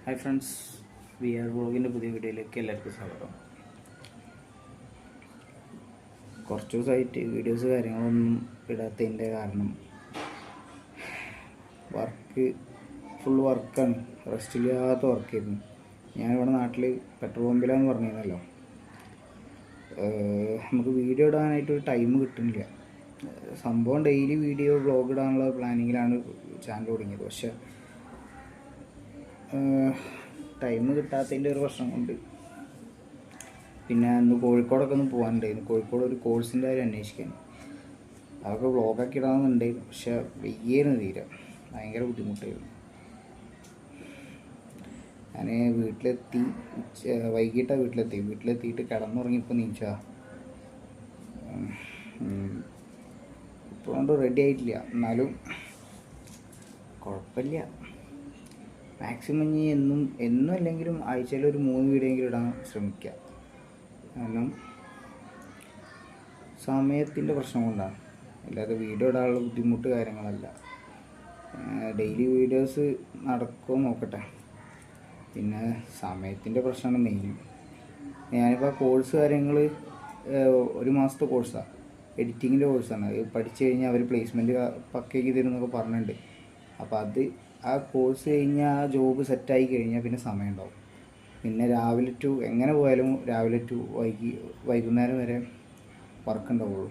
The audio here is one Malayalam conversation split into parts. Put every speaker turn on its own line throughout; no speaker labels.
ഹായ് ഫ്രണ്ട്സ്, വി ആർ വ്ളോഗിൻ്റെ പുതിയ വീഡിയോയിലേക്ക് എല്ലാവർക്കും സ്വാഗതം. കുറച്ച് ദിവസമായിട്ട് വീഡിയോസ് കാര്യങ്ങളൊന്നും ഇടാത്തതിൻ്റെ കാരണം ഫുൾ വർക്കാണ്, റെസ്റ്റില്ലാത്ത വർക്കായിരുന്നു. ഞാനിവിടെ നാട്ടിൽ പെട്രോൾ പമ്പിലാന്ന് പറഞ്ഞിരുന്നല്ലോ. നമുക്ക് വീഡിയോ ഇടാനായിട്ടൊരു ടൈം കിട്ടുന്നില്ല. സംഭവം ഡെയിലി വീഡിയോ വ്ളോഗ് ഇടാനുള്ള പ്ലാനിങ്ങിലാണ് ചാനൽ തുടങ്ങിയത്. പക്ഷേ ടൈം കിട്ടാത്തതിൻ്റെ ഒരു പ്രശ്നം കൊണ്ട് പിന്നെ അന്ന് കോഴിക്കോടൊക്കെ ഒന്ന് പോകാനുണ്ടായിരുന്നു. കോഴിക്കോട് ഒരു കോഴ്സിൻ്റെ കാര്യം അന്വേഷിക്കാൻ, അതൊക്കെ വ്ളോഗൊക്കെ ഇടാമെന്നുണ്ടായിരുന്നു. പക്ഷെ വെയ്യായിരുന്നു, തീരെ ഭയങ്കര ബുദ്ധിമുട്ടായിരുന്നു. ഞാൻ വീട്ടിലെത്തി, വൈകിട്ടാണ് വീട്ടിലെത്തിയിട്ട് കിടന്നുറങ്ങിയപ്പോൾ നീച്ചാ. ഇപ്പോൾ കൊണ്ട് റെഡി ആയിട്ടില്ല, എന്നാലും കുഴപ്പമില്ല. മാക്സിമം ഇനി എന്നും അല്ലെങ്കിലും ആഴ്ചയിൽ ഒരു 3 വീഡിയോ എങ്കിലും ഇടാൻ ശ്രമിക്കുക. കാരണം സമയത്തിൻ്റെ പ്രശ്നം കൊണ്ടാണ്, അല്ലാതെ വീഡിയോ ഇടാനുള്ള ബുദ്ധിമുട്ട് കാര്യങ്ങളല്ല. ഡെയിലി വീഡിയോസ് നടക്കുമോ നോക്കട്ടെ. പിന്നെ സമയത്തിൻ്റെ പ്രശ്നമാണ് മെയിൻ. ഞാനിപ്പോൾ കോഴ്സ് കാര്യങ്ങൾ 1 മാസത്തെ കോഴ്സാണ്, എഡിറ്റിങ്ങിൻ്റെ കോഴ്സാണ്. അത് പഠിച്ചു കഴിഞ്ഞാൽ അവർ പ്ലേസ്മെൻറ്റ് പക്കയ്ക്ക് തരുമെന്നൊക്കെ പറഞ്ഞിട്ടുണ്ട്. അപ്പോൾ ആ കോഴ്സ് കഴിഞ്ഞാൽ ആ ജോബ് സെറ്റായി കഴിഞ്ഞാൽ പിന്നെ സമയം ഉണ്ടാവും. പിന്നെ രാവിലെ ടു എങ്ങനെ പോയാലും രാവിലെ ടു വൈകുന്നേരം വരെ വർക്ക് ഉണ്ടാവുള്ളൂ.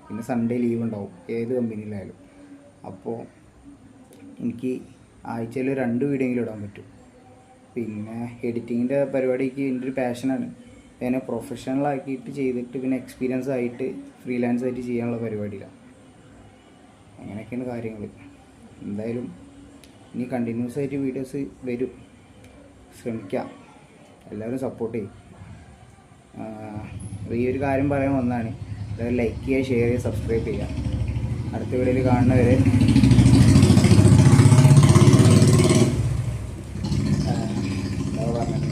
പിന്നെ സൺഡേ ലീവ് ഉണ്ടാവും ഏത് കമ്പനിയിലായാലും. അപ്പോൾ എനിക്ക് ആഴ്ചയിൽ 2 വീഡിയോ എങ്കിലും ഇടാൻ പറ്റും. പിന്നെ എഡിറ്റിങ്ങിൻ്റെ പരിപാടിക്ക് എൻ്റെ ഒരു പാഷനാണ്. അതിനെ പ്രൊഫഷണലാക്കിയിട്ട് ചെയ്തിട്ട് പിന്നെ എക്സ്പീരിയൻസ് ആയിട്ട് ഫ്രീലാൻസ് ആയിട്ട് ചെയ്യാനുള്ള പരിപാടിയിലാണ്. അങ്ങനെയൊക്കെയാണ് കാര്യങ്ങൾ. എന്തായാലും ഇനി കണ്ടിന്യൂസ് ആയിട്ട് വീഡിയോസ് വരും, ശ്രമിക്കാം. എല്ലാവരും സപ്പോർട്ട് ചെയ്യും. ഈ ഒരു കാര്യം പറയാൻ വന്നതാണ്. എല്ലാവരും ലൈക്ക് ചെയ്യുക, ഷെയർ ചെയ്യുക, സബ്സ്ക്രൈബ് ചെയ്യുക. അടുത്ത വീഡിയോയിൽ കാണുന്നവരെ പറഞ്ഞത്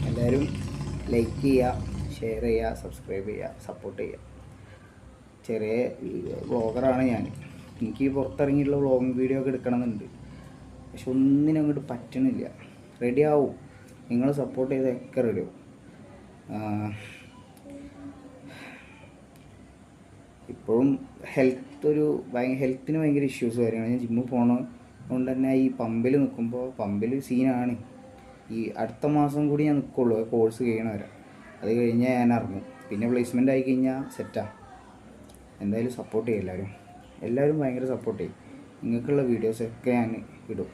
എല്ലാവരും ലൈക്ക് ചെയ്യുക, ഷെയർ ചെയ്യുക, സബ്സ്ക്രൈബ് ചെയ്യുക, സപ്പോർട്ട് ചെയ്യുക. ചെറിയ വ്ളോഗറാണ് ഞാൻ. എനിക്ക് പുറത്തിറങ്ങിയിട്ടുള്ള വ്ളോഗിങ് വീഡിയോ ഒക്കെ എടുക്കണമെന്നുണ്ട്, പക്ഷെ ഒന്നിനും അങ്ങോട്ട് പറ്റണില്ല. റെഡി ആവും, നിങ്ങൾ സപ്പോർട്ട് ചെയ്തൊക്കെ റെഡി ആവും. ഇപ്പോഴും ഹെൽത്തിന് ഭയങ്കര ഇഷ്യൂസ് കാര്യമാണ്. ഞാൻ ജിമ്മിൽ പോകണതുകൊണ്ട് തന്നെ ഈ പമ്പിൽ നിൽക്കുമ്പോൾ പമ്പിൽ സീനാണ്. ഈ അടുത്ത മാസം കൂടി ഞാൻ നിൽക്കുള്ളൂ കോഴ്സ് കഴിയണവരെ. അത് കഴിഞ്ഞാൽ ഞാൻ ഇറങ്ങും. പിന്നെ പ്ലേസ്മെൻ്റ് ആയി കഴിഞ്ഞാൽ സെറ്റാണ്. എന്തായാലും സപ്പോർട്ട് ചെയ്യും എല്ലാവരും ഭയങ്കര സപ്പോർട്ട് ചെയ്യും. നിങ്ങൾക്കുള്ള വീഡിയോസൊക്കെ ഞാൻ ഇടും.